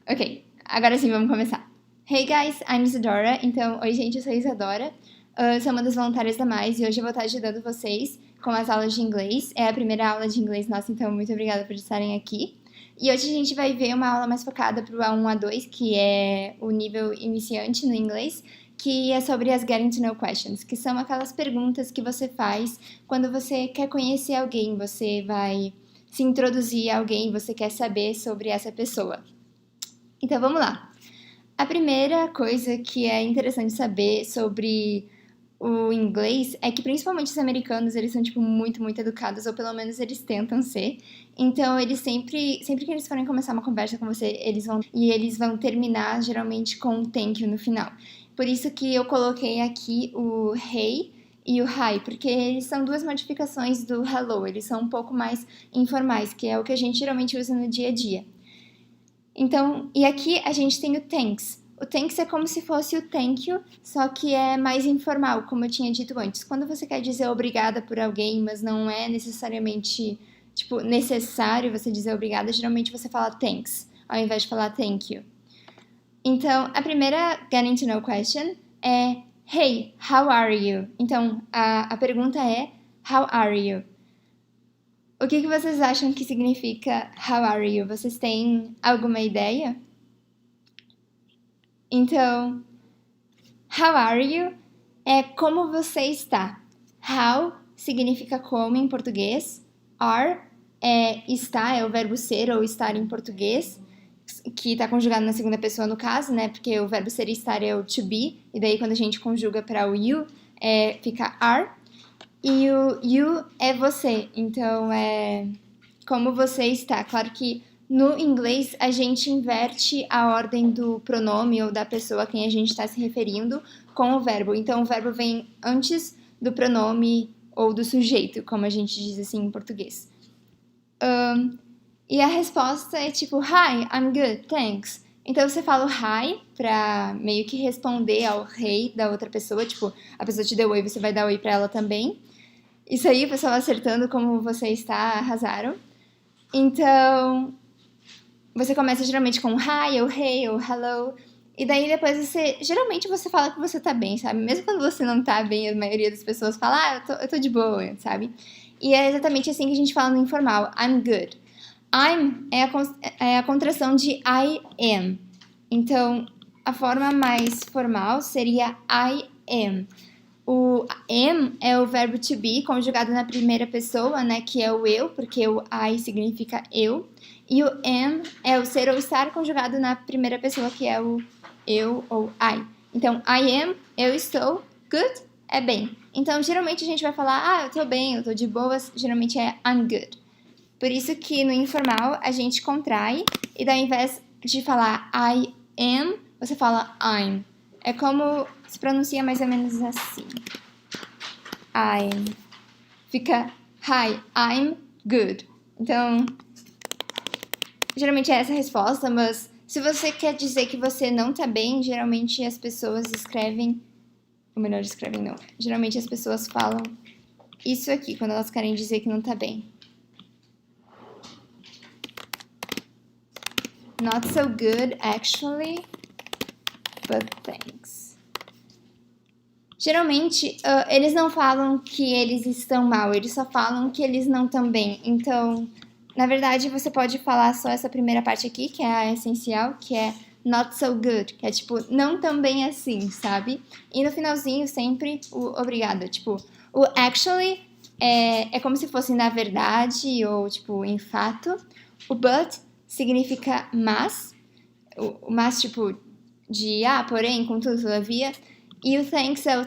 Ok, agora sim, vamos começar. Hey guys, I'm Isadora. Então, oi gente, eu sou a Isadora. Sou uma das voluntárias da Mais e hoje eu vou estar ajudando vocês com as aulas de inglês. É a primeira aula de inglês nossa, então muito obrigada por estarem aqui. E hoje a gente vai ver uma aula mais focada para o A1, A2, que é o nível iniciante no inglês, que é sobre as Getting to Know Questions, que são aquelas perguntas que você faz quando você quer conhecer alguém, você vai se introduzir a alguém, você quer saber sobre essa pessoa. Então vamos lá. A primeira coisa que é interessante saber sobre o inglês é que principalmente os americanos, eles são tipo muito educados, ou pelo menos eles tentam ser. Então eles sempre que eles forem começar uma conversa com você, eles vão terminar geralmente com um thank you no final. Por isso que eu coloquei aqui o hey e o hi, porque eles são duas modificações do hello, eles são um pouco mais informais, que é o que a gente geralmente usa no dia a dia. Então, e aqui a gente tem o thanks. O thanks é como se fosse o thank you, só que é mais informal, como eu tinha dito antes. Quando você quer dizer obrigada por alguém, mas não é necessariamente, necessário você dizer obrigada, geralmente você fala thanks, ao invés de falar thank you. Então, a primeira getting to know question é Hey, how are you? Então, a pergunta é How are you? O que vocês acham que significa How are you? Vocês têm alguma ideia? Então, how are you é como você está. How significa como em português. Are é está, é o verbo ser ou estar em português, que está conjugado na segunda pessoa no caso, né? Porque o verbo ser e estar é o to be, e daí quando a gente conjuga para o you, fica are. E o you é você, então é como você está. Claro que no inglês a gente inverte a ordem do pronome ou da pessoa a quem a gente está se referindo com o verbo. Então o verbo vem antes do pronome ou do sujeito, como a gente diz assim em português. E a resposta é tipo, Hi, I'm good, thanks. Então você fala o hi pra meio que responder ao hey da outra pessoa, tipo, a pessoa te deu oi, você vai dar oi pra ela também. Isso aí, o pessoal acertando como você está, arrasaram. Então, você começa geralmente com hi, ou hey, ou hello. E daí depois geralmente você fala que você tá bem, sabe? Mesmo quando você não tá bem, a maioria das pessoas fala, eu tô de boa, sabe? E é exatamente assim que a gente fala no informal, I'm good. I'm é a contração de I am. Então, a forma mais formal seria I am. O am é o verbo to be, conjugado na primeira pessoa, né, que é o eu, porque o I significa eu. E o am é o ser ou estar, conjugado na primeira pessoa, que é o eu ou I. Então, I am, eu estou, good é bem. Então, geralmente a gente vai falar, eu tô bem, eu tô de boas, geralmente é I'm good. Por isso que no informal a gente contrai, e daí ao invés de falar I am, você fala I'm. É como se pronuncia mais ou menos assim. I'm. Fica Hi, I'm good. Então, geralmente é essa a resposta, mas se você quer dizer que você não tá bem, geralmente as pessoas escrevem... Ou melhor, escrevem não. Geralmente as pessoas falam isso aqui, quando elas querem dizer que não tá bem. Not so good, actually, but thanks. Geralmente, eles não falam que eles estão mal, eles só falam que eles não estão bem. Então, na verdade, você pode falar só essa primeira parte aqui, que é a essencial, que é not so good, que é tipo, não tão bem assim, sabe? E no finalzinho, sempre o obrigado. Tipo, o actually é como se fosse na verdade ou, tipo, em fato. O but significa mas. O mas, tipo, de porém, contudo, todavia. E o thanks é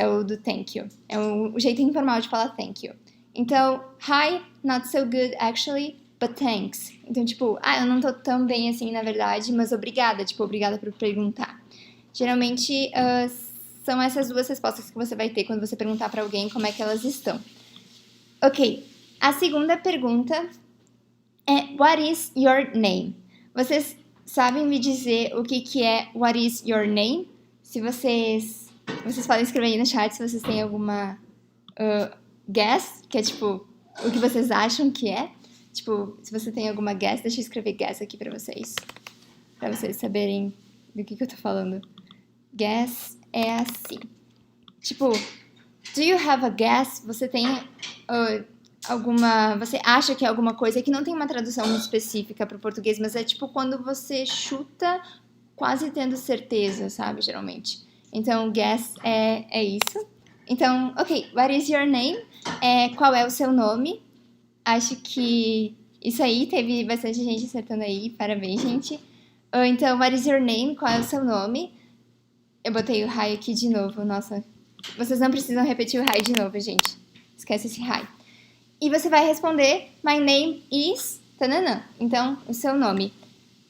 o do thank you. É o jeito informal de falar thank you. Então, hi, not so good actually, but thanks. Então, tipo, eu não tô tão bem assim na verdade, mas obrigada, tipo, obrigada por perguntar. Geralmente, são essas duas respostas que você vai ter quando você perguntar pra alguém como é que elas estão. Ok, a segunda pergunta é What is your name? Vocês sabem me dizer o que é What is your name? Se vocês podem escrever aí no chat se vocês têm alguma guess, que é tipo, o que vocês acham que é. Tipo, se você tem alguma guess, deixa eu escrever guess aqui pra vocês. pra vocês saberem do que eu tô falando. Guess é assim. Tipo, do you have a guess? Você tem você acha que é alguma coisa que não tem uma tradução muito específica para o português, mas é tipo quando você chuta quase tendo certeza, sabe, geralmente. Então, guess é isso. Então, ok, what is your name? Qual é o seu nome? Acho que isso aí, teve bastante gente acertando aí, parabéns, gente. Então, what is your name? Qual é o seu nome? Eu botei o hi aqui de novo, nossa. Vocês não precisam repetir o hi de novo, gente. Esquece esse hi. E você vai responder, my name is... Tananã. Então, o seu nome.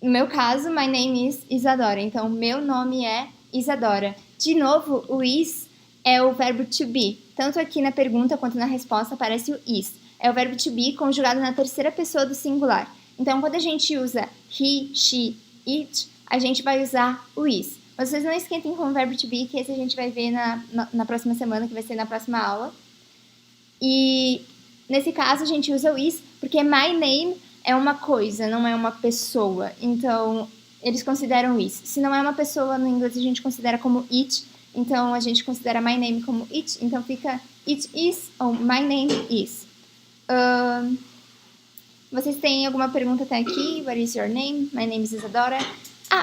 No meu caso, my name is Isadora. Então, meu nome é Isadora. De novo, o is é o verbo to be. Tanto aqui na pergunta quanto na resposta aparece o is. É o verbo to be conjugado na terceira pessoa do singular. Então, quando a gente usa he, she, it, a gente vai usar o is. Mas vocês não esquentem com o verbo to be, que esse a gente vai ver na próxima semana, que vai ser na próxima aula. E nesse caso a gente usa o is, porque my name é uma coisa, não é uma pessoa. Então, eles consideram is. Se não é uma pessoa, no inglês a gente considera como it. Então, a gente considera my name como it. Então, fica it is ou my name is. Vocês têm alguma pergunta até aqui? What is your name? My name is Isadora.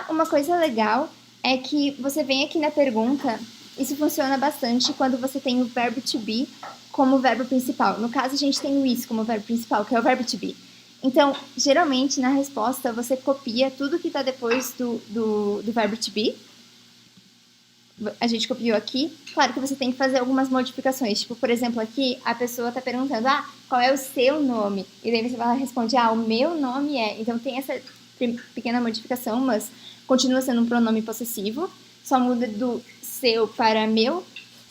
Uma coisa legal é que você vem aqui na pergunta, isso funciona bastante quando você tem o verbo to be como verbo principal. No caso, a gente tem o is como verbo principal, que é o verbo to be. Então, geralmente, na resposta, você copia tudo que está depois do verbo to be. A gente copiou aqui. Claro que você tem que fazer algumas modificações. Tipo, por exemplo, aqui a pessoa está perguntando, qual é o seu nome? E daí você vai lá e responde, o meu nome é. Então, tem essa pequena modificação, mas continua sendo um pronome possessivo. Só muda do seu para meu.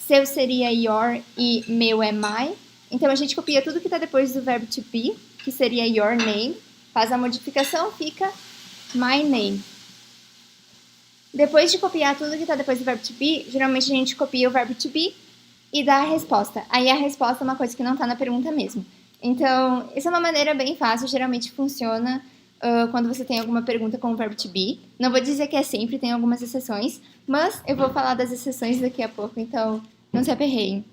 Seu seria your e meu é my. Então, a gente copia tudo que está depois do verbo to be, que seria your name. Faz a modificação, fica my name. Depois de copiar tudo que está depois do verbo to be, geralmente a gente copia o verbo to be e dá a resposta. Aí a resposta é uma coisa que não está na pergunta mesmo. Então, essa é uma maneira bem fácil, geralmente funciona quando você tem alguma pergunta com o verbo to be. Não vou dizer que é sempre, tem algumas exceções, mas eu vou falar das exceções daqui a pouco, então não se aperreiem.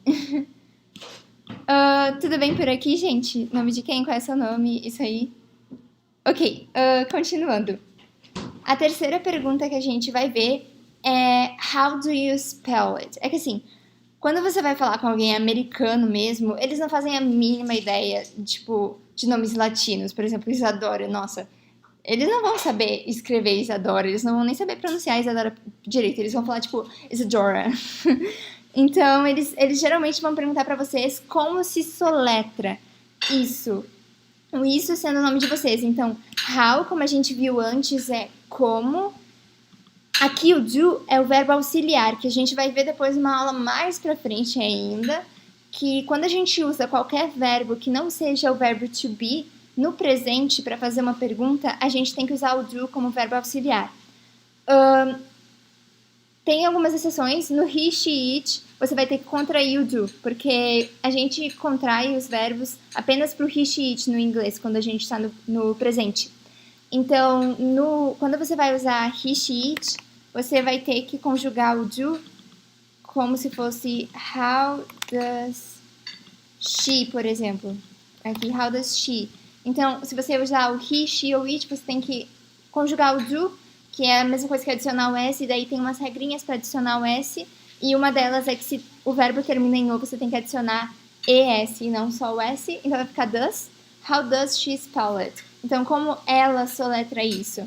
Tudo bem por aqui, gente? Nome de quem? Qual é seu nome? Isso aí. Ok, continuando. A terceira pergunta que a gente vai ver é how do you spell it? É que assim, quando você vai falar com alguém americano mesmo, eles não fazem a mínima ideia, tipo, de nomes latinos. Por exemplo, Isadora, nossa. Eles não vão saber escrever Isadora, eles não vão nem saber pronunciar Isadora direito. Eles vão falar, tipo, Isadora. Então, eles geralmente vão perguntar pra vocês como se soletra isso. O isso sendo o nome de vocês. Então, how, como a gente viu antes, é como. Aqui o do é o verbo auxiliar, que a gente vai ver depois numa aula mais pra frente ainda, que quando a gente usa qualquer verbo que não seja o verbo to be no presente para fazer uma pergunta, a gente tem que usar o do como verbo auxiliar. Tem algumas exceções. No he, she, it, você vai ter que contrair o do, porque a gente contrai os verbos apenas para o he, she, it no inglês, quando a gente está no presente. Então, quando você vai usar he, she, it, você vai ter que conjugar o do como se fosse how does she, por exemplo. Aqui, how does she. Então, se você usar o he, she ou it, você tem que conjugar o do, que é a mesma coisa que adicionar o S, e daí tem umas regrinhas para adicionar o S, e uma delas é que se o verbo termina em O, você tem que adicionar ES e não só o S, então vai ficar does. How does she spell it? Então, como ela soletra isso?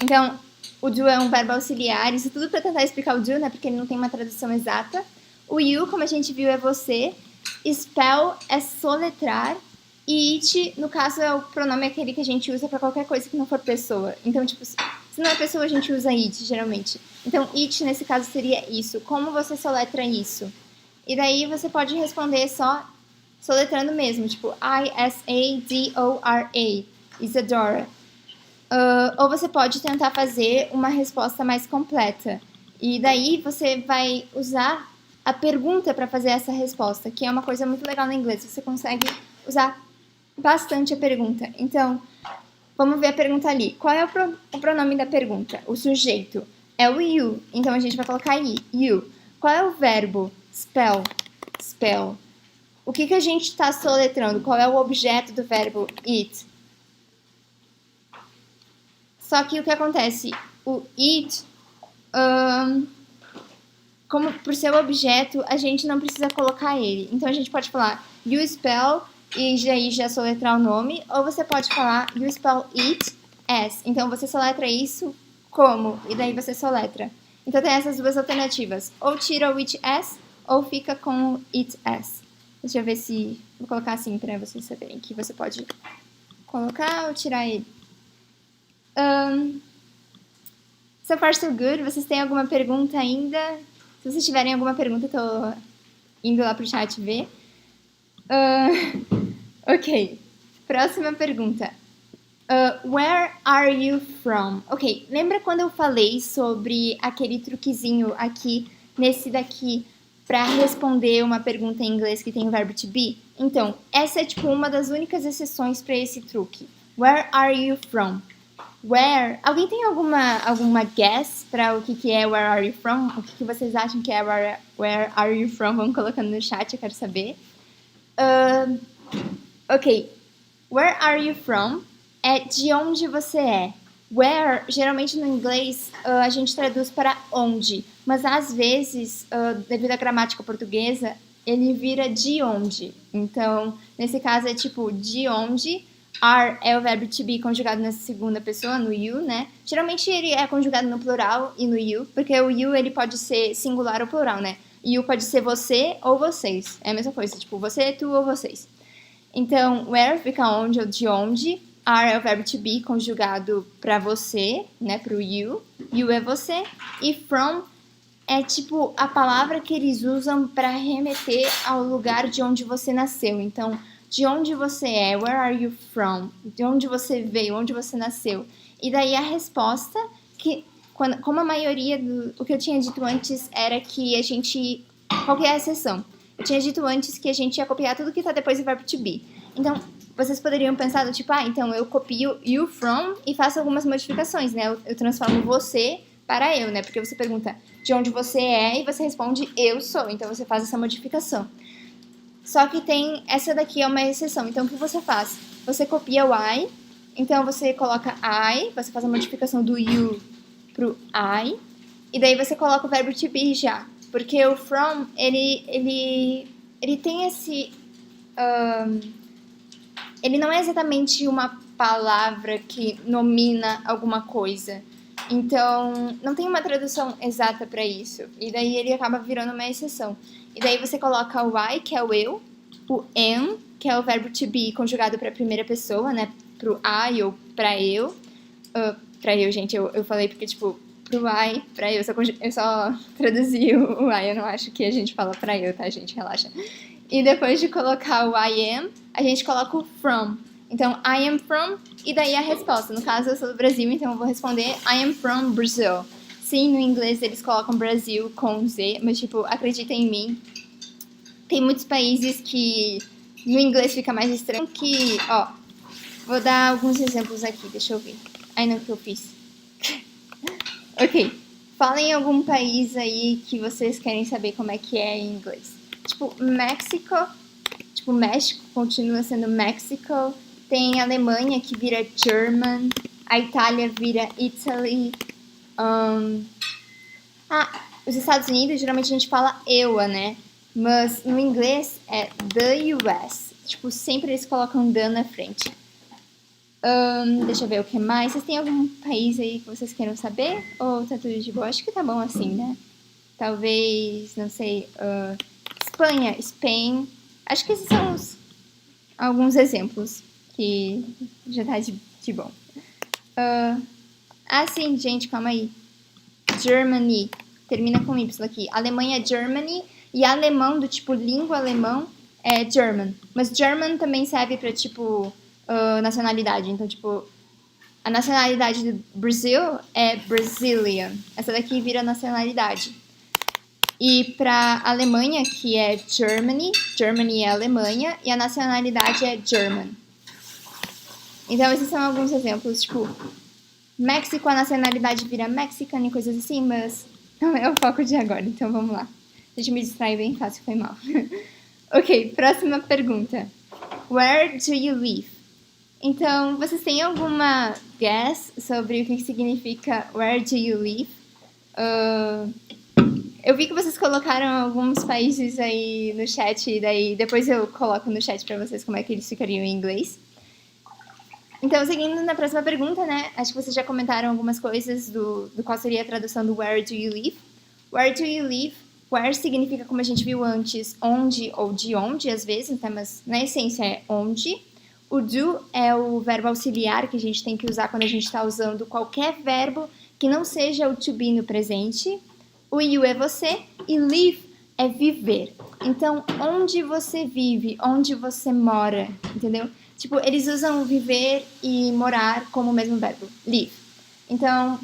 Então, o do é um verbo auxiliar, isso tudo para tentar explicar o do, né, porque ele não tem uma tradução exata. O you, como a gente viu, é você. Spell é soletrar. E it, no caso, é o pronome aquele que a gente usa para qualquer coisa que não for pessoa. Então, tipo, se não é pessoa, a gente usa it, geralmente. Então, it, nesse caso, seria isso. Como você soletra isso? E daí você pode responder só soletrando mesmo, tipo, I-S-A-D-O-R-A, Isadora. Ou você pode tentar fazer uma resposta mais completa. E daí você vai usar a pergunta para fazer essa resposta, que é uma coisa muito legal no inglês. Você consegue usar bastante a pergunta. Então, Vamos ver a pergunta ali. Qual é o pronome da pergunta? O sujeito é o you, então a gente vai colocar aí, you. Qual é o verbo? Spell, spell. O que a gente está soletrando? Qual é o objeto do verbo eat? Só que o que acontece? O eat, como por ser o objeto, a gente não precisa colocar ele. Então a gente pode falar you spell e aí já soletrar o nome, ou você pode falar you spell it as. Então você soletra isso como, e daí você soletra. Então tem essas duas alternativas. Ou tira o it as, ou fica com o it as. Deixa eu ver se... Vou colocar assim pra vocês saberem que você pode colocar ou tirar ele. So far so good. Vocês têm alguma pergunta ainda? Se vocês tiverem alguma pergunta, eu tô indo lá pro chat ver. Ok. Próxima pergunta. Where are you from? Ok, lembra quando eu falei sobre aquele truquezinho aqui, nesse daqui, pra responder uma pergunta em inglês que tem o verbo to be? Então, essa é tipo uma das únicas exceções pra esse truque. Where are you from? Where? Alguém tem alguma guess pra o que é Where are you from? O que vocês acham que é Where are you from? Vamos colocando no chat, eu quero saber. Ok, where are you from? É de onde você é. Where, geralmente no inglês, a gente traduz para onde. Mas às vezes, devido à gramática portuguesa, ele vira de onde. Então, nesse caso é tipo de onde. Are é o verbo to be conjugado na segunda pessoa, no you, né? Geralmente ele é conjugado no plural e no you, porque o you ele pode ser singular ou plural, né? You pode ser você ou vocês. É a mesma coisa, tipo você, tu ou vocês. Então, where fica onde ou de onde. Are é o verbo to be conjugado para você, né? Pro you. You é você. E from é tipo a palavra que eles usam para remeter ao lugar de onde você nasceu. Então, de onde você é? Where are you from? De onde você veio? Onde você nasceu? E daí a resposta, que como a maioria o que eu tinha dito antes era que a gente... Qual que é a exceção? Eu tinha dito antes que a gente ia copiar tudo que tá depois do verbo to be. Então, vocês poderiam pensar do tipo, então eu copio you from e faço algumas modificações, né? Eu transformo você para eu, né? Porque você pergunta de onde você é e você responde eu sou. Então, você faz essa modificação. Só que essa daqui é uma exceção. Então, o que você faz? Você copia o I, então você coloca I, você faz a modificação do you pro I, e daí você coloca o verbo to be já. Porque o from, ele tem esse... ele não é exatamente uma palavra que nomina alguma coisa. Então, não tem uma tradução exata para isso. E daí ele acaba virando uma exceção. E daí você coloca o I, que é o eu, o am, que é o verbo to be conjugado para a primeira pessoa, né? Pro I ou para eu. Para eu, gente, eu falei porque, tipo, pro I, para eu só traduzi o I, eu não acho que a gente fala para eu, tá, gente? Relaxa. E depois de colocar o I am, a gente coloca o from. Então, I am from, e daí a resposta. No caso, eu sou do Brasil, então eu vou responder I am from Brazil. Sim, no inglês eles colocam Brasil com Z, mas, tipo, acreditem em mim, tem muitos países que no inglês fica mais estranho que... Ó, vou dar alguns exemplos aqui, deixa eu ver. Ai, não, o que eu fiz. Ok, falem algum país aí que vocês querem saber como é que é em inglês. Tipo, México, tipo, México continua sendo Mexico. Tem a Alemanha que vira German. A Itália vira Italy. Os Estados Unidos, geralmente a gente fala EUA, né? Mas no inglês é the US. Tipo, sempre eles colocam the na frente. Deixa eu ver o que mais. Vocês têm algum país aí que vocês queiram saber? Ou tá tudo de boa? Acho que tá bom assim, né? Talvez, não sei, Espanha, Spain. Acho que esses são alguns exemplos que já tá de bom. Sim, gente, calma aí. Germany. Termina com Y aqui. Alemanha é Germany. E alemão, do tipo língua alemão, é German. Mas German também serve pra, tipo, nacionalidade. Então, tipo, a nacionalidade do Brasil é Brazilian. Essa daqui vira nacionalidade. E pra Alemanha, que é Germany, Germany é Alemanha, e a nacionalidade é German. Então, esses são alguns exemplos, tipo, México, a nacionalidade vira Mexican e coisas assim, mas não é o foco de agora, então vamos lá. Deixa eu me distrair bem fácil, foi mal. Ok, próxima pergunta. Where do you live? Então, vocês têm alguma guess sobre o que significa Where do you live? Eu vi que vocês colocaram alguns países aí no chat, e daí depois eu coloco no chat pra vocês como é que eles ficariam em inglês. Então, seguindo na próxima pergunta, né? Acho que vocês já comentaram algumas coisas do qual seria a tradução do Where do you live. Where do you live? Where significa, como a gente viu antes, onde ou de onde, às vezes, tá? Mas na essência é onde. O do é o verbo auxiliar que a gente tem que usar quando a gente está usando qualquer verbo que não seja o to be no presente. O you é você e live é viver. Então, onde você vive, onde você mora, entendeu? Tipo, eles usam viver e morar como o mesmo verbo, live. Então,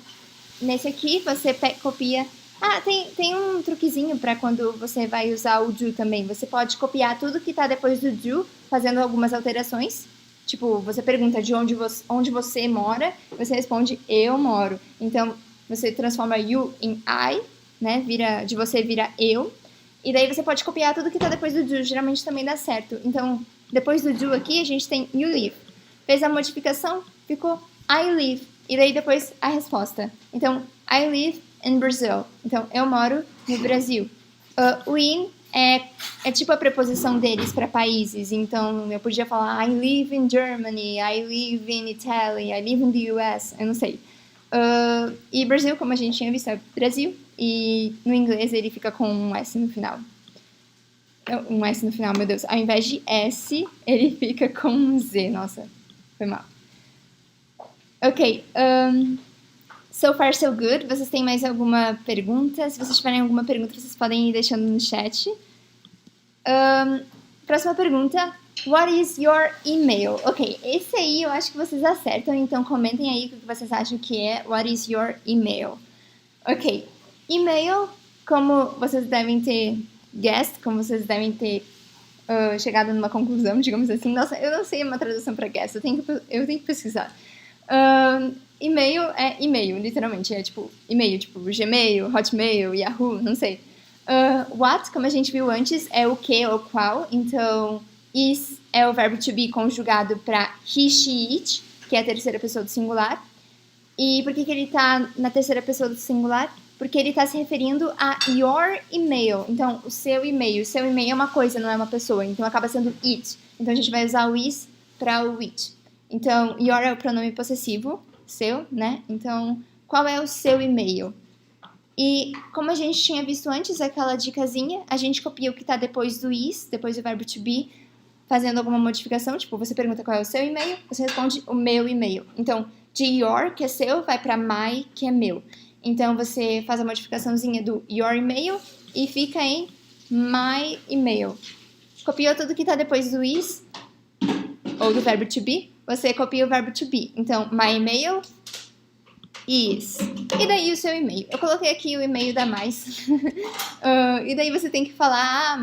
nesse aqui, você copia... Ah, tem um truquezinho para quando você vai usar o do também. Você pode copiar tudo que tá depois do do, fazendo algumas alterações. Tipo, você pergunta de onde você mora, você responde eu moro. Então, você transforma you em I, né? De você vira eu. E daí você pode copiar tudo que tá depois do do, geralmente também dá certo. Então, depois do do aqui, a gente tem you live. Fez a modificação, ficou I live. E daí depois a resposta. Então, I live in Brazil. Então, eu moro no Brasil. O in é tipo a preposição deles para países. Então, eu podia falar I live in Germany, I live in Italy, I live in the US, eu não sei. E Brasil, como a gente tinha visto, é Brasil. E no inglês ele fica com um S no final. Um S no final, meu Deus. Ao invés de S, ele fica com um Z. Nossa, foi mal. Ok. So far, so good. Vocês têm mais alguma pergunta? Se vocês tiverem alguma pergunta, vocês podem ir deixando no chat. Próxima pergunta. What is your email? Ok, esse aí eu acho que vocês acertam, então comentem aí o que vocês acham que é What is your email? Ok, e-mail, como vocês devem ter guessed, como vocês devem ter chegado numa conclusão, digamos assim. Nossa, eu não sei uma tradução para guess, eu tenho que pesquisar. E-mail é e-mail, literalmente. É tipo e-mail, tipo Gmail, Hotmail, Yahoo, não sei. What, como a gente viu antes, é o que ou qual. Então, is é o verbo to be conjugado para he, she, it, que é a terceira pessoa do singular. E por que ele tá na terceira pessoa do singular? Porque ele está se referindo a your email. Então, o seu e-mail. O seu e-mail é uma coisa, não é uma pessoa. Então, acaba sendo it. Então, a gente vai usar o is para o it. Então, your é o pronome possessivo, seu, né? Então, qual é o seu e-mail? E como a gente tinha visto antes, aquela dicasinha, a gente copia o que está depois do is, depois do verbo to be, fazendo alguma modificação. Tipo, você pergunta qual é o seu e-mail, você responde o meu e-mail. Então, de your, que é seu, vai para my, que é meu. Então, você faz a modificaçãozinha do your email e fica em my email. Copiou tudo que está depois do is, ou do verbo to be, você copia o verbo to be. Então, my email is. E daí o seu e-mail. Eu coloquei aqui o e-mail da Mais. E daí você tem que falar...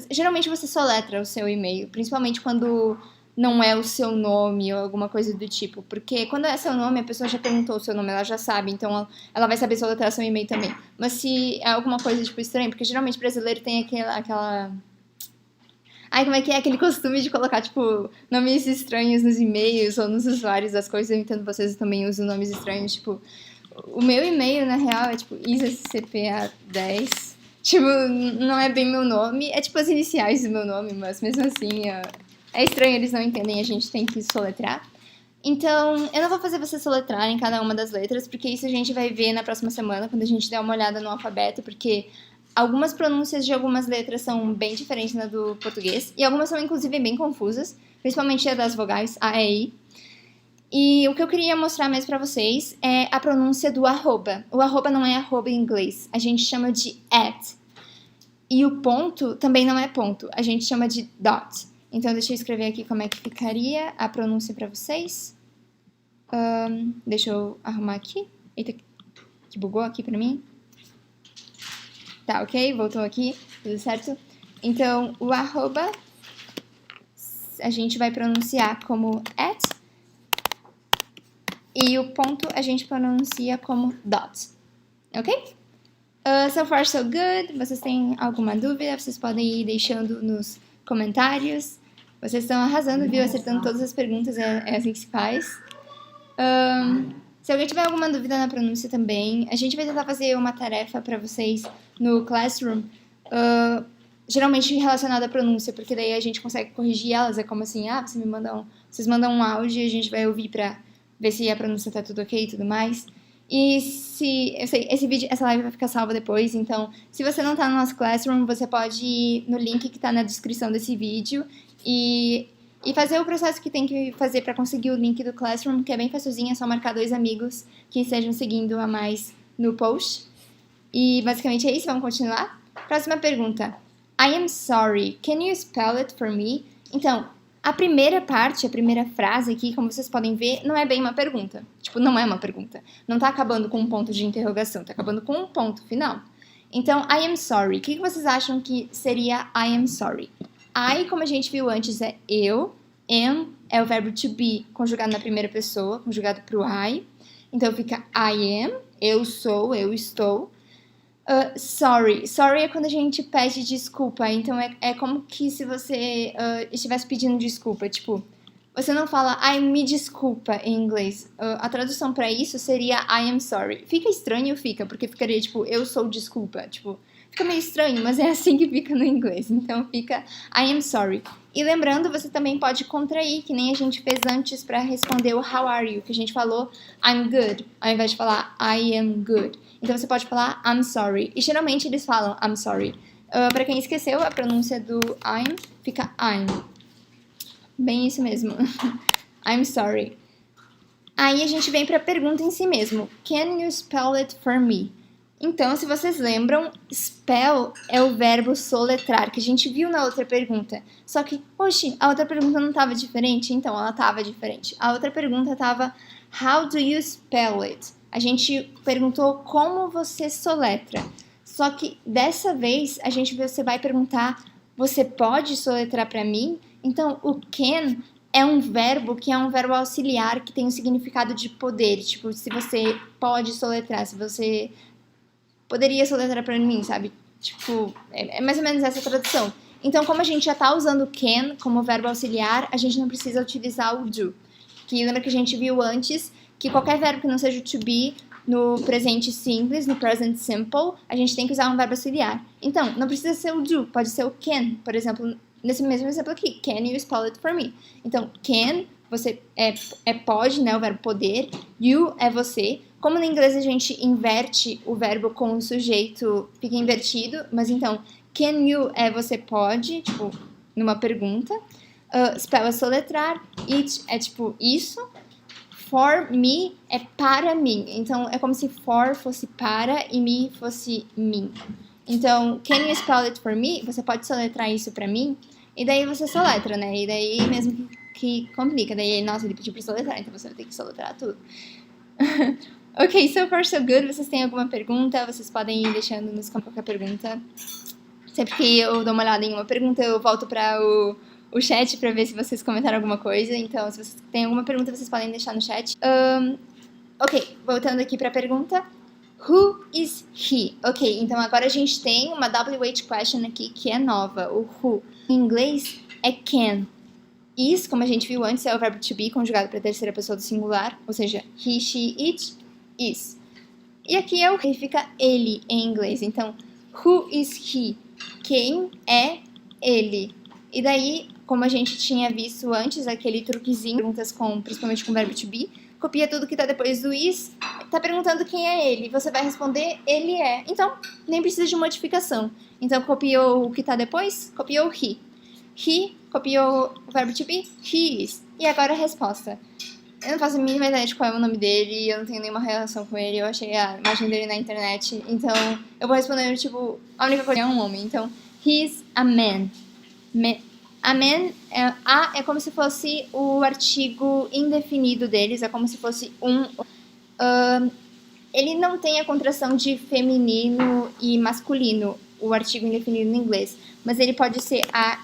geralmente você soletra o seu e-mail, principalmente quando não é o seu nome ou alguma coisa do tipo. Porque quando é seu nome, a pessoa já perguntou o seu nome, ela já sabe. Então, ela vai saber soletrar seu e-mail também. Mas se é alguma coisa, tipo, estranha, porque geralmente brasileiro tem aquela... Ai, como é que é aquele costume de colocar, tipo, nomes estranhos nos e-mails ou nos usuários das coisas? Eu entendo vocês também usam nomes estranhos, tipo... O meu e-mail, na real, é, tipo, isacpa10. Tipo, não é bem meu nome. É, tipo, as iniciais do meu nome, mas mesmo assim... É estranho, eles não entendem, a gente tem que soletrar. Então, eu não vou fazer vocês soletrarem cada uma das letras, porque isso a gente vai ver na próxima semana, quando a gente der uma olhada no alfabeto, porque... Algumas pronúncias de algumas letras são bem diferentes da do português, e algumas são, inclusive, bem confusas, principalmente a das vogais, A, E, I. E o que eu queria mostrar mais pra vocês é a pronúncia do arroba. O arroba não é arroba em inglês, a gente chama de at. E o ponto também não é ponto, a gente chama de dot. Então, deixa eu escrever aqui como é que ficaria a pronúncia pra vocês. Deixa eu arrumar aqui. Eita, que bugou aqui pra mim. Tá, ok? Voltou aqui, tudo certo? Então, o arroba a gente vai pronunciar como at E o ponto a gente pronuncia como dot. Ok? So far, so good. Vocês têm alguma dúvida? Vocês podem ir deixando nos comentários. Vocês estão arrasando, viu? Acertando todas as perguntas, é assim que se faz. Se alguém tiver alguma dúvida na pronúncia também, a gente vai tentar fazer uma tarefa para vocês no Classroom, geralmente relacionada à pronúncia, porque daí a gente consegue corrigir elas. É como assim, vocês mandam um áudio e a gente vai ouvir para ver se a pronúncia tá tudo ok e tudo mais. E eu sei, essa live vai ficar salva depois, então se você não tá no nosso Classroom, você pode ir no link que tá na descrição desse vídeo e fazer o processo que tem que fazer para conseguir o link do Classroom, que é bem facilzinho, é só marcar 2 amigos que estejam seguindo a mais no post. E basicamente é isso, vamos continuar. Próxima pergunta. I am sorry, can you spell it for me? Então, a primeira parte, a primeira frase aqui, como vocês podem ver, não é bem uma pergunta. Tipo, não é uma pergunta. Não tá acabando com um ponto de interrogação, tá acabando com um ponto final. Então, I am sorry. O que vocês acham que seria I am sorry? I, como a gente viu antes, é eu. Am é o verbo to be conjugado na primeira pessoa, conjugado pro I. Então, fica I am, eu sou, eu estou. Sorry. Sorry é quando a gente pede desculpa. Então, é como que se você estivesse pedindo desculpa. Tipo, você não fala ai, me desculpa em inglês. A tradução pra isso seria I am sorry. Fica estranho, porque ficaria tipo, eu sou desculpa. Tipo, fica meio estranho, mas é assim que fica no inglês. Então, fica I am sorry. E lembrando, você também pode contrair, que nem a gente fez antes pra responder o how are you, que a gente falou I'm good, ao invés de falar I am good. Então, você pode falar I'm sorry. E geralmente eles falam I'm sorry. Pra quem esqueceu, a pronúncia do I'm fica I'm. Bem isso mesmo. I'm sorry. Aí a gente vem pra pergunta em si mesmo. Can you spell it for me? Então, se vocês lembram, spell é o verbo soletrar, que a gente viu na outra pergunta. Só que, oxe, a outra pergunta não estava diferente? Então, ela estava diferente. A outra pergunta estava how do you spell it? A gente perguntou como você soletra. Só que dessa vez você vai perguntar, você pode soletrar para mim? Então, o can é um verbo que é um verbo auxiliar que tem um significado de poder. Tipo, se você pode soletrar, se você poderia soletrar para mim, sabe? Tipo, é mais ou menos essa tradução. Então, como a gente já tá usando can como verbo auxiliar, a gente não precisa utilizar o do. Que lembra que a gente viu antes que qualquer verbo que não seja to be no presente simples, no present simple, a gente tem que usar um verbo auxiliar. Então, não precisa ser o do, pode ser o can. Por exemplo, nesse mesmo exemplo aqui, can you spell it for me? Então, can, você pode, né, o verbo poder, you é você. Como no inglês a gente inverte o verbo com o sujeito, fica invertido, mas então, can you é você pode, tipo, numa pergunta. Spell é soletrar, it é tipo isso. For me é para mim. Então, é como se for fosse para e me fosse mim. Então, can you spell it for me? Você pode soletrar isso pra mim? E daí você soletra, né? E daí mesmo que complica. Daí, nossa, ele pediu pra soletrar, então você vai ter que soletrar tudo. Ok, so far so good. Vocês têm alguma pergunta? Vocês podem ir deixando nos qualquer pergunta. Sempre que eu dou uma olhada em uma pergunta, eu volto para o chat para ver se vocês comentaram alguma coisa. Então, se vocês têm alguma pergunta, vocês podem deixar no chat. Ok, voltando aqui para a pergunta. Who is he? Ok, então agora a gente tem uma WH question aqui que é nova, o who. Em inglês é can. Is, como a gente viu antes, é o verbo to be conjugado para a terceira pessoa do singular, ou seja, he, she, it, is. E aqui é o que fica ele em inglês. Então, who is he? Quem é ele? E daí, como a gente tinha visto antes, aquele truquezinho, perguntas principalmente com o verbo to be, copia tudo que tá depois do is, tá perguntando quem é ele, você vai responder, ele é. Então, nem precisa de modificação. Então, copiou o que tá depois, copiou he. He, copiou o verbo to be, he is. E agora a resposta. Eu não faço a mínima ideia de qual é o nome dele, eu não tenho nenhuma relação com ele, eu achei a imagem dele na internet, então eu vou responder, tipo, a única coisa é um homem, então, he's a man. A man, é como se fosse o artigo indefinido deles, é como se fosse ele não tem a contração de feminino e masculino, o artigo indefinido no inglês, mas ele pode ser a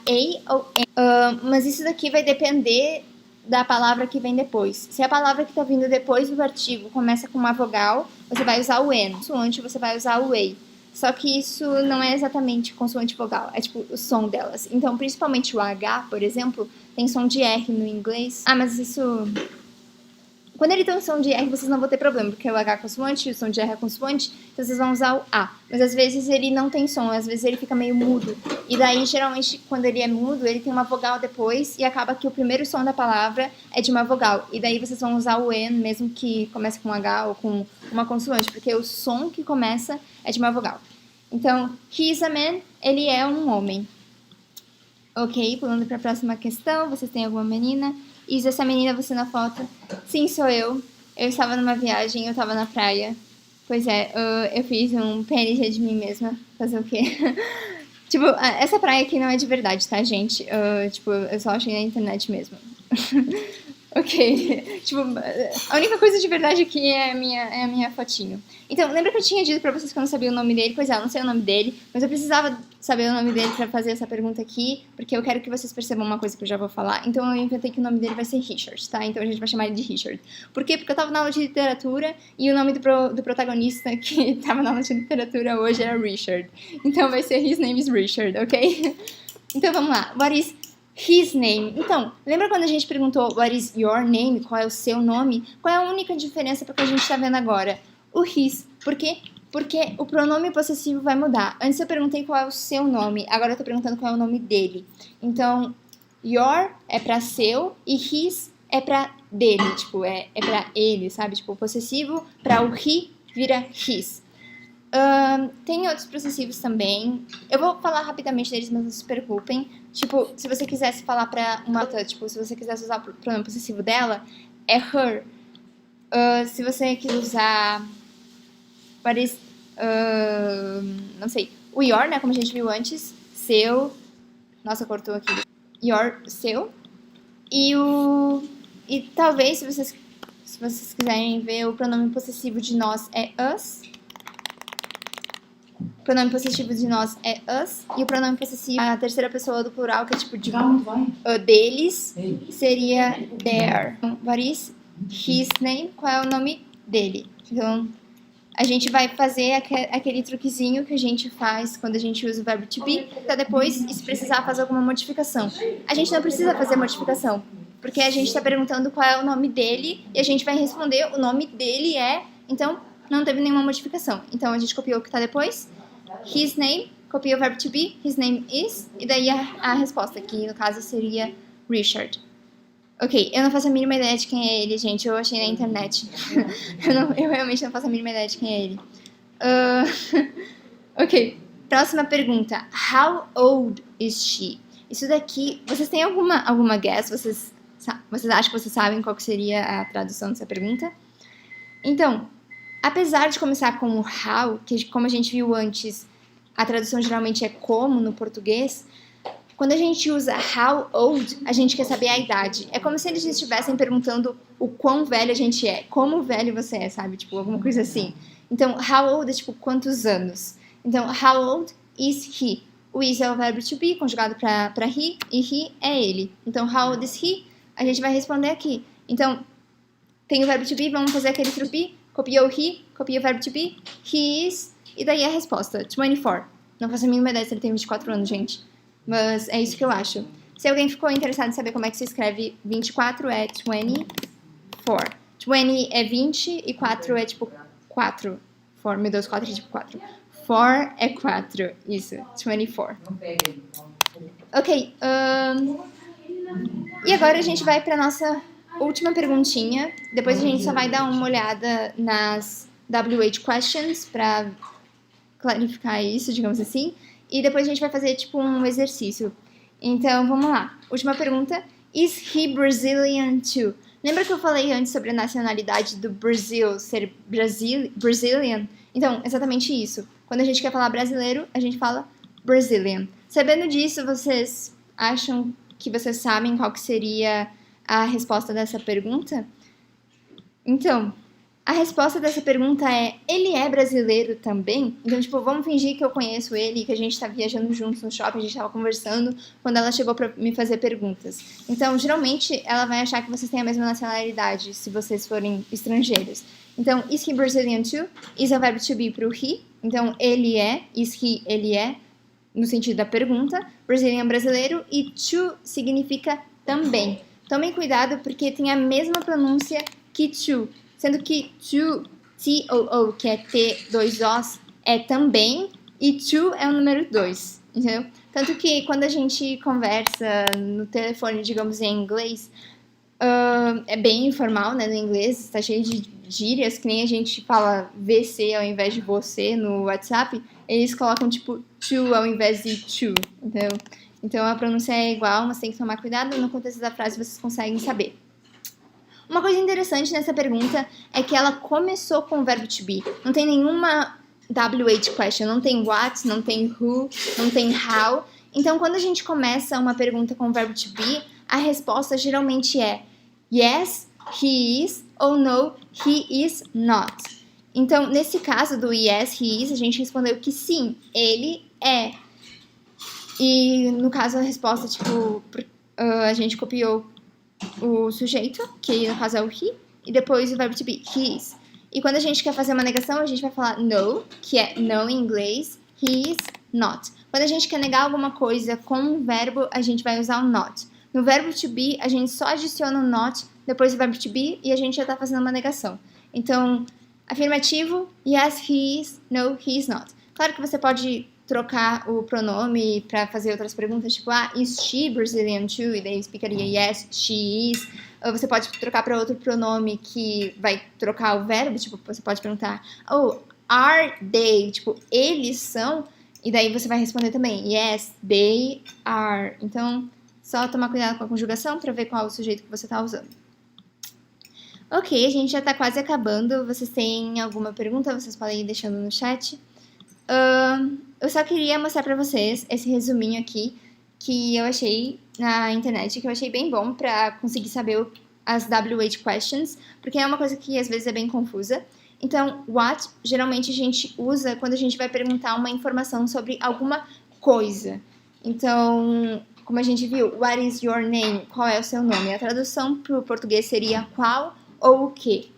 ou a. Mas isso daqui vai depender da palavra que vem depois. Se a palavra que está vindo depois do artigo começa com uma vogal, você vai usar o N. Consoante, você vai usar o EI. Só que isso não é exatamente consoante vogal, é tipo o som delas. Então, principalmente o H, por exemplo, tem som de R no inglês. Ah, mas isso... Quando ele tem um som de R, vocês não vão ter problema, porque o H é consoante e o som de R é consoante, então vocês vão usar o A. Mas às vezes ele não tem som, às vezes ele fica meio mudo. E daí, geralmente, quando ele é mudo, ele tem uma vogal depois e acaba que o primeiro som da palavra é de uma vogal. E daí vocês vão usar o N, mesmo que comece com H ou com uma consoante, porque o som que começa é de uma vogal. Então, he's a man, ele é um homem. Ok, pulando para a próxima questão, vocês têm alguma menina? Isa, essa menina você na foto? Sim, sou eu. Eu estava numa viagem, eu estava na praia. Pois é, eu fiz um PNG de mim mesma. Fazer o quê? Tipo, essa praia aqui não é de verdade, tá, gente? Tipo, eu só achei na internet mesmo. Ok. Tipo, a única coisa de verdade aqui é a minha fotinho. Então, lembra que eu tinha dito pra vocês que eu não sabia o nome dele? Pois é, eu não sei o nome dele, mas eu precisava saber o nome dele pra fazer essa pergunta aqui, porque eu quero que vocês percebam uma coisa que eu já vou falar. Então, eu inventei que o nome dele vai ser Richard, tá? Então, a gente vai chamar ele de Richard. Por quê? Porque eu tava na aula de literatura e o nome do protagonista que tava na aula de literatura hoje era Richard. Então, vai ser His name is Richard, ok? Então, vamos lá. What is his name? Então, lembra quando a gente perguntou what is your name? Qual é o seu nome? Qual é a única diferença para o que a gente está vendo agora? O his. Por quê? Porque o pronome possessivo vai mudar. Antes eu perguntei qual é o seu nome, agora eu tô perguntando qual é o nome dele. Então, your é para seu e his é para dele, tipo, é para ele, sabe? Tipo, o possessivo para o he vira his. Tem outros possessivos também. Eu vou falar rapidamente deles, mas não se preocupem. Tipo, se você quisesse falar pra uma outra, tipo, se você quisesse usar o pronome possessivo dela, é her. Se você quiser usar não sei, o your, né, como a gente viu antes, seu, nossa, cortou aqui, your, seu, e talvez, se vocês quiserem ver, o pronome possessivo de nós é us. O pronome possessivo de nós é us. E o pronome possessivo, a terceira pessoa do plural, que é tipo de deles, seria their. What is his name? Qual é o nome dele? Então, a gente vai fazer aquele truquezinho que a gente faz quando a gente usa o verbo to be, pra depois, se precisar fazer alguma modificação. A gente não precisa fazer modificação, porque a gente está perguntando qual é o nome dele e a gente vai responder o nome dele é, então não teve nenhuma modificação. Então a gente copiou o que está depois, his name, copia o verbo to be, his name is, e daí a resposta, que no caso seria Richard. Ok, eu não faço a mínima ideia de quem é ele, gente, eu achei na internet. eu realmente não faço a mínima ideia de quem é ele. Ok, próxima pergunta. How old is she? Isso daqui, vocês têm alguma guess? Vocês acham que vocês sabem qual que seria a tradução dessa pergunta? Então, apesar de começar com o how, que como a gente viu antes, a tradução geralmente é como no português, quando a gente usa how old, a gente quer saber a idade. É como se eles estivessem perguntando o quão velho a gente é. Como velho você é, sabe? Tipo, alguma coisa assim. Então, how old é tipo quantos anos. Então, how old is he? O is é o verbo to be, conjugado para he, e he é ele. Então, how old is he? A gente vai responder aqui. Então, tem o verbo to be, vamos fazer aquele to be. Copia o he, copia o verbo to be. He is, e daí a resposta, 24. Não faço a mínima ideia se ele tem 24 anos, gente. Mas é isso que eu acho. Se alguém ficou interessado em saber como é que se escreve 24, é 24. 20 é 20 e 4 é tipo 4. Meu Deus, 4 é tipo 4. 4 é 4. Isso, 24. Ok. E agora a gente vai para nossa última perguntinha. Depois a gente só vai dar uma olhada nas WH questions para clarificar isso, digamos assim. E depois a gente vai fazer, tipo, um exercício. Então, vamos lá. Última pergunta. Is he Brazilian too? Lembra que eu falei antes sobre a nacionalidade do Brasil ser Brazilian? Então, exatamente isso. Quando a gente quer falar brasileiro, a gente fala Brazilian. Sabendo disso, vocês acham que vocês sabem qual que seria a resposta dessa pergunta? Então, A resposta dessa pergunta é: ele é brasileiro também? Então, tipo, vamos fingir que eu conheço ele, que a gente tá viajando juntos no shopping, a gente tava conversando quando ela chegou pra me fazer perguntas. Então, geralmente, ela vai achar que vocês têm a mesma nacionalidade, se vocês forem estrangeiros. Então, is he Brazilian too? Is é o verbo to be pro he. Então, ele é, is he, ele é, no sentido da pergunta. Brazilian, brasileiro. E to significa também. Tomem cuidado porque tem a mesma pronúncia que to. Sendo que to, T-O-O, que é T, dois Os, é também, e to é o número 2, entendeu? Tanto que quando a gente conversa no telefone, digamos, em inglês, é bem informal, né, no inglês, tá cheio de gírias, que nem a gente fala VC ao invés de você no WhatsApp, eles colocam, tipo, to ao invés de to, entendeu? Então a pronúncia é igual, mas tem que tomar cuidado, no contexto da frase vocês conseguem saber. Uma coisa interessante nessa pergunta é que ela começou com o verbo to be. Não tem nenhuma WH question, não tem what, não tem who, não tem how. Então, quando a gente começa uma pergunta com o verbo to be, a resposta geralmente é yes, he is, ou no, he is not. Então, nesse caso do yes, he is, a gente respondeu que sim, ele é. E no caso a resposta, tipo, a gente copiou o sujeito, que no caso é o he, e depois o verbo to be, he is. E quando a gente quer fazer uma negação, a gente vai falar no, que é no em inglês, he is not. Quando a gente quer negar alguma coisa com um verbo, a gente vai usar o not. No verbo to be, a gente só adiciona o not depois do verbo to be e a gente já está fazendo uma negação. Então, afirmativo, yes, he is, no, he is not. Claro que você pode trocar o pronome para fazer outras perguntas, tipo, is she Brazilian too? E daí explicaria yes, she is. Ou você pode trocar para outro pronome que vai trocar o verbo, tipo, você pode perguntar, are they? Tipo, eles são? E daí você vai responder também, yes, they are. Então, só tomar cuidado com a conjugação para ver qual é o sujeito que você está usando. Ok, a gente já está quase acabando. Vocês têm alguma pergunta? Vocês podem ir deixando no chat. Eu só queria mostrar pra vocês esse resuminho aqui que eu achei na internet, que eu achei bem bom pra conseguir saber as WH questions, porque é uma coisa que às vezes é bem confusa. Então, what geralmente a gente usa quando a gente vai perguntar uma informação sobre alguma coisa. Então, como a gente viu, what is your name? Qual é o seu nome? A tradução pro português seria qual ou o que.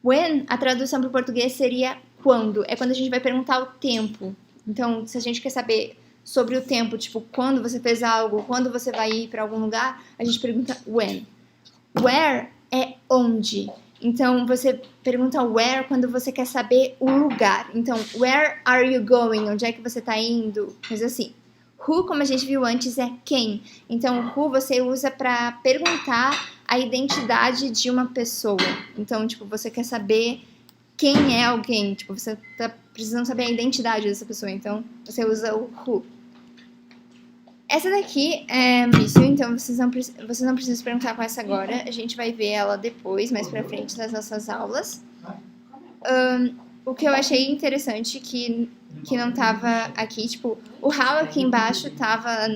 When, a tradução pro português seria quando. É quando a gente vai perguntar o tempo. Então, se a gente quer saber sobre o tempo, tipo, quando você fez algo, quando você vai ir para algum lugar, a gente pergunta when. Where é onde. Então, você pergunta where quando você quer saber o lugar. Então, where are you going? Onde é que você está indo? Coisa assim. Who, como a gente viu antes, é quem. Então, who você usa para perguntar a identidade de uma pessoa. Então, tipo, você quer saber quem é alguém, tipo, você tá precisando saber a identidade dessa pessoa, então você usa o who. Essa daqui é isso, então vocês não precisam se perguntar com essa agora, a gente vai ver ela depois, mais pra frente nas nossas aulas. O que eu achei interessante que não tava aqui, tipo, o how aqui embaixo tava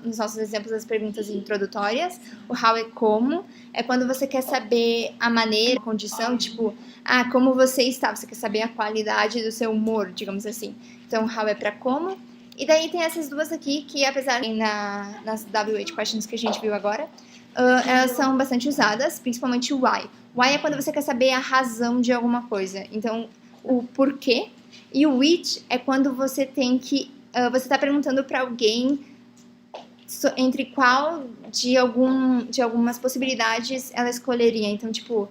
nos nossos exemplos das perguntas introdutórias. O how é como, é quando você quer saber a maneira, a condição, tipo, como você está, você quer saber a qualidade do seu humor, digamos assim. Então, how é pra como. E daí tem essas duas aqui, que apesar de nas WH questions que a gente viu agora, elas são bastante usadas, principalmente o why. Why é quando você quer saber a razão de alguma coisa. Então, o porquê. E o which é quando você tem que... você está perguntando para alguém entre qual de algumas possibilidades ela escolheria. Então, tipo,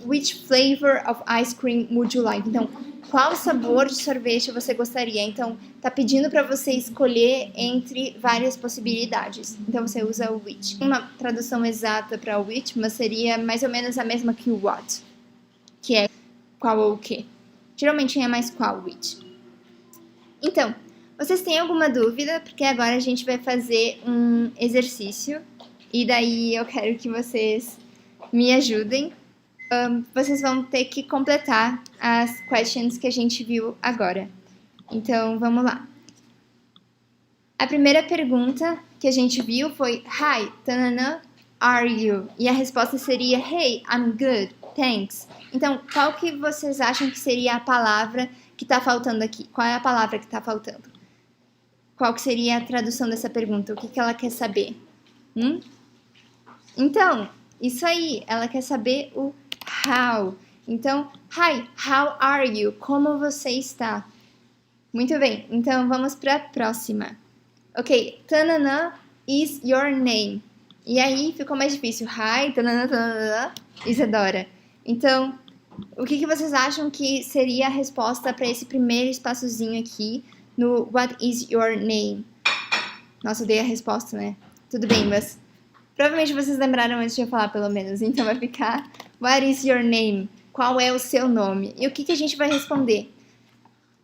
which flavor of ice cream would you like? Então, qual sabor de sorvete você gostaria? Então, tá pedindo para você escolher entre várias possibilidades. Então, você usa o which. Uma tradução exata para o which, mas seria mais ou menos a mesma que o what, que é qual ou o que. Geralmente é mais qual, which. Então, vocês têm alguma dúvida? Porque agora a gente vai fazer um exercício e daí eu quero que vocês me ajudem. Vocês vão ter que completar as questions que a gente viu agora. Então, vamos lá. A primeira pergunta que a gente viu foi Hi, tanana, are you? E a resposta seria Hey, I'm good, thanks. Então, qual que vocês acham que seria a palavra que tá faltando aqui? Qual é a palavra que tá faltando? Qual que seria a tradução dessa pergunta? O que ela quer saber? Então, isso aí, ela quer saber o how. Então, hi, how are you? Como você está? Muito bem, então vamos para a próxima. Ok, tanana is your name. E aí ficou mais difícil. Hi, tanana, tanana, Isadora. Então, o que vocês acham que seria a resposta para esse primeiro espaçozinho aqui no What is your name? Nossa, eu dei a resposta, né? Tudo bem, mas provavelmente vocês lembraram antes de eu falar, pelo menos. Então vai ficar What is your name? Qual é o seu nome? E o que a gente vai responder?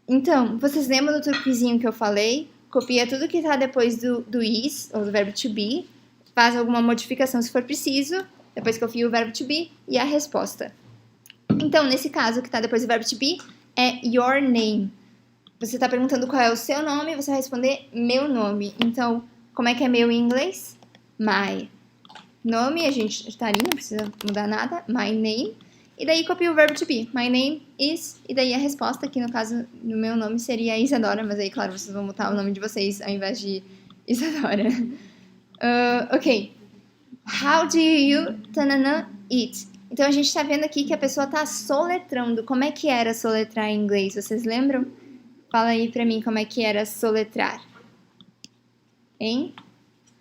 Então, vocês lembram do truquezinho que eu falei? Copia tudo que tá depois do is, ou do verbo to be, faz alguma modificação se for preciso, depois copia o verbo to be e a resposta. Então, nesse caso, o que tá depois do verbo to be é your name. Você tá perguntando qual é o seu nome, você vai responder meu nome. Então, como é que é meu em inglês? My. Nome, a gente estaria, não precisa mudar nada. My name. E daí copia o verbo to be. My name is. E daí a resposta, que no caso, no meu nome seria Isadora. Mas aí, claro, vocês vão botar o nome de vocês ao invés de Isadora. Ok. How do you tanana, eat? Então, a gente tá vendo aqui que a pessoa tá soletrando. Como é que era soletrar em inglês? Vocês lembram? Fala aí pra mim como é que era soletrar. Hein?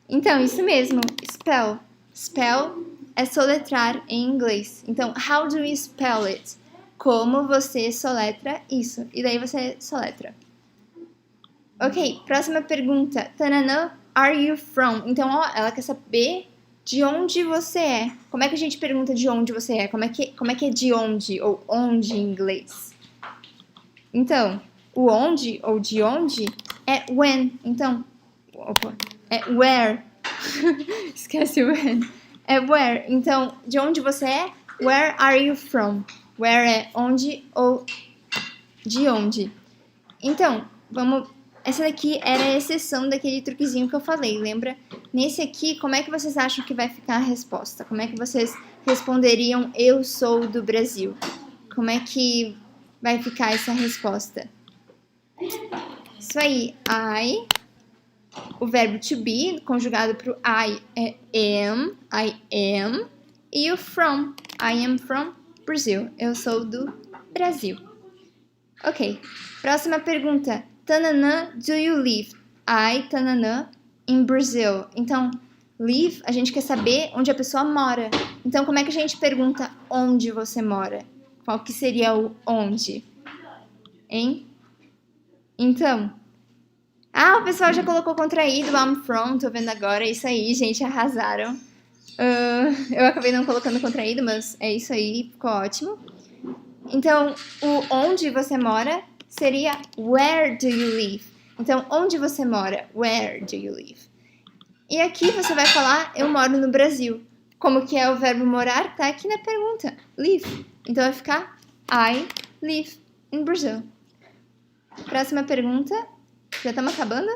Então, isso mesmo. Spell. Spell é soletrar em inglês. Então, how do you spell it? Como você soletra isso? E daí você soletra. Ok, próxima pergunta. Tanana, are you from? Então, ó, ela quer saber de onde você é. Como é que a gente pergunta de onde você é? Como é que é de onde? Ou onde em inglês? Então, o onde ou de onde é when. Então, é where. Esquece o when. É where. Então, de onde você é? Where are you from? Where é onde ou de onde. Então, vamos... Essa daqui era a exceção daquele truquezinho que eu falei, lembra? Nesse aqui, como é que vocês acham que vai ficar a resposta? Como é que vocês responderiam eu sou do Brasil? Como é que vai ficar essa resposta? Isso aí, I, o verbo to be, conjugado pro I am, e o from, I am from Brazil, eu sou do Brasil. Ok, próxima pergunta. Tanana, do you live? I, tanana, in Brazil. Então, live, a gente quer saber onde a pessoa mora. Então, como é que a gente pergunta onde você mora? Qual que seria o onde? Hein? Então, o pessoal já colocou contraído, I'm from, tô vendo agora. É isso aí, gente, arrasaram. Eu acabei não colocando contraído, mas é isso aí, ficou ótimo. Então, o onde você mora seria where do you live? Então, onde você mora? Where do you live? E aqui você vai falar, eu moro no Brasil. Como que é o verbo morar? Tá aqui na pergunta, live. Então, vai ficar I live in Brazil. Próxima pergunta. Já estamos acabando?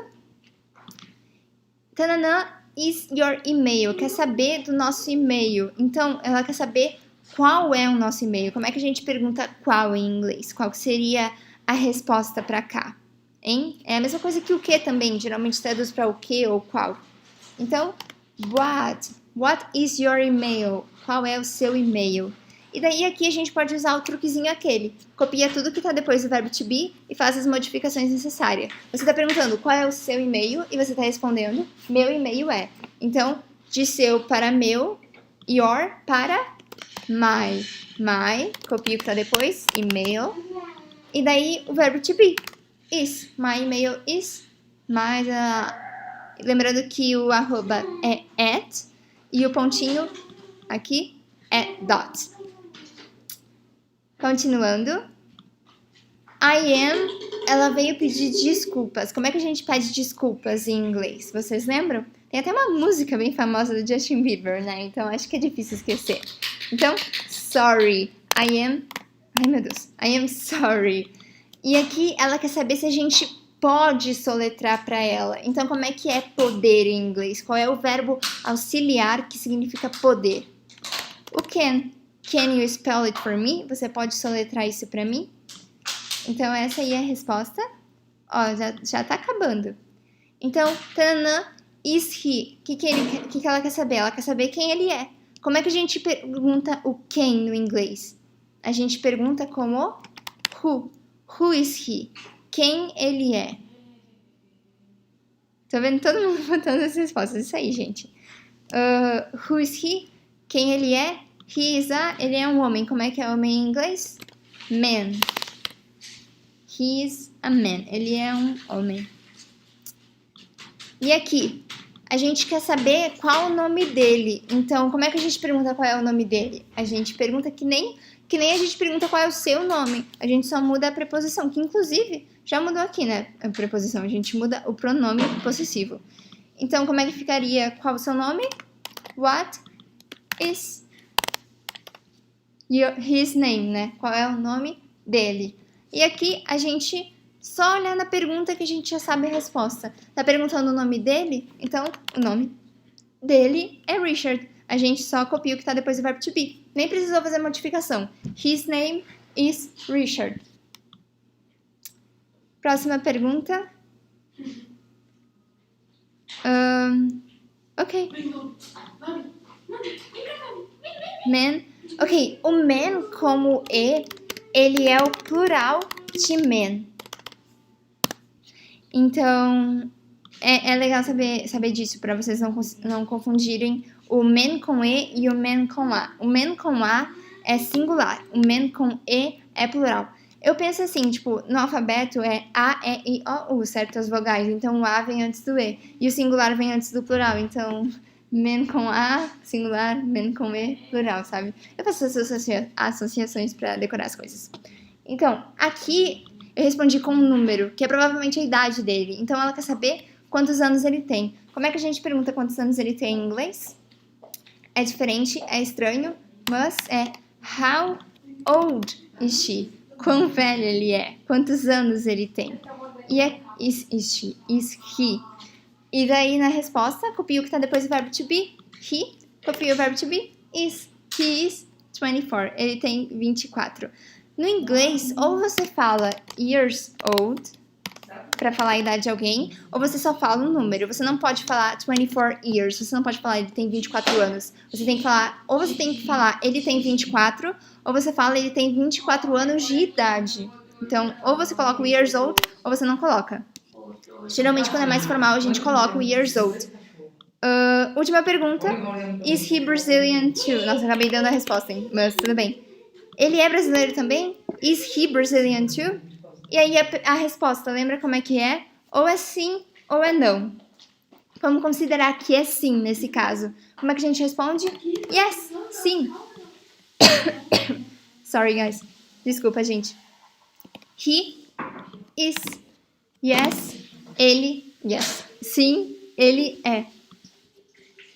Tanana is your email. Quer saber do nosso e-mail. Então, ela quer saber qual é o nosso e-mail. Como é que a gente pergunta qual em inglês? Qual seria a resposta para cá? Hein? É a mesma coisa que o que também. Geralmente traduz para o que ou qual. Então, what is your email? Qual é o seu e-mail? E daí aqui a gente pode usar o truquezinho aquele. Copia tudo que está depois do verbo to be e faz as modificações necessárias. Você está perguntando qual é o seu e-mail e você está respondendo meu e-mail é. Então, de seu para meu, your para my. My, copia o que está depois, e-mail. E daí o verbo to be, is. My email is. Mas, lembrando que o arroba é at e o pontinho aqui é dot. Continuando. I am, ela veio pedir desculpas. Como é que a gente pede desculpas em inglês? Vocês lembram? Tem até uma música bem famosa do Justin Bieber, né? Então, acho que é difícil esquecer. Então, sorry. I am... Ai, meu Deus. I am sorry. E aqui, ela quer saber se a gente pode soletrar para ela. Então, como é que é poder em inglês? Qual é o verbo auxiliar que significa poder? O can. Can you spell it for me? Você pode soletrar isso pra mim? Então, essa aí é a resposta. Ó, já tá acabando. Então, tananã, is he? O que ela quer saber? Ela quer saber quem ele é. Como é que a gente pergunta o quem no inglês? A gente pergunta como who. Who is he? Quem ele é? Tô vendo todo mundo botando as respostas. Isso aí, gente. Who is he? Quem ele é? He is ele é um homem. Como é que é homem em inglês? Man. He is a man. Ele é um homem. E aqui, a gente quer saber qual o nome dele. Então, como é que a gente pergunta qual é o nome dele? A gente pergunta que nem a gente pergunta qual é o seu nome. A gente só muda a preposição, que inclusive já mudou aqui, né? A preposição. A gente muda o pronome possessivo. Então, como é que ficaria? Qual o seu nome? What is his name, né? Qual é o nome dele? E aqui, a gente só olhar na pergunta que a gente já sabe a resposta. Tá perguntando o nome dele? Então, o nome dele é Richard. A gente só copia o que tá depois do verbo to be. Nem precisou fazer modificação. His name is Richard. Próxima pergunta. Ok. Man. Ok, o man como E, ele é o plural de man. Então, é legal saber disso, para vocês não confundirem o man com E e o man com A. O man com A é singular, o man com E é plural. Eu penso assim, tipo, no alfabeto é A, E, I, O, U, certo? As vogais. Então, o A vem antes do E. E o singular vem antes do plural. Então, man com A, singular, man com E, plural, sabe? Eu faço associações para decorar as coisas. Então, aqui eu respondi com um número, que é provavelmente a idade dele. Então, ela quer saber quantos anos ele tem. Como é que a gente pergunta quantos anos ele tem em inglês? É diferente, é estranho, mas é how old is she? Quão velho ele é? Quantos anos ele tem? E é is he. E daí, na resposta, copio o que está depois do verbo to be. He, copio o verbo to be. Is. He is 24. Ele tem 24. No inglês, ou você fala years old, para falar a idade de alguém, ou você só fala um número. Você não pode falar 24 years, você não pode falar ele tem 24 anos. Você tem que falar, ou você tem que falar ele tem 24, ou você fala ele tem 24 anos de idade. Então, ou você coloca o years old, ou você não coloca. Geralmente, quando é mais formal, a gente coloca o years old. Última pergunta. Is he Brazilian too? Nossa, acabei dando a resposta, hein? Mas tudo bem. Ele é brasileiro também? Is he Brazilian too? E aí a resposta, lembra como é que é? Ou é sim ou é não. Vamos considerar que é sim nesse caso. Como é que a gente responde? Yes, sim. Sorry, guys. Desculpa, gente. He is. Yes, ele. Yes. Sim, ele é.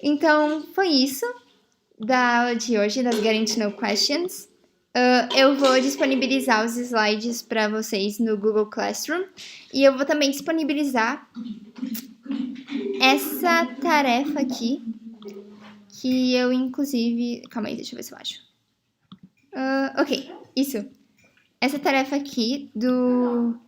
Então, foi isso da aula de hoje, das Getting to Know Questions. Eu vou disponibilizar os slides para vocês no Google Classroom. E eu vou também disponibilizar essa tarefa aqui, que eu, inclusive... Calma aí, deixa eu ver se eu acho. Ok, isso. Essa tarefa aqui no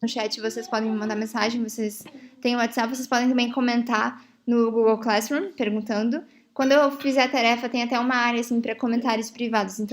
chat, vocês podem me mandar mensagem, vocês têm o WhatsApp, vocês podem também comentar no Google Classroom, perguntando. Quando eu fizer a tarefa, tem até uma área, assim, para comentários privados. Então,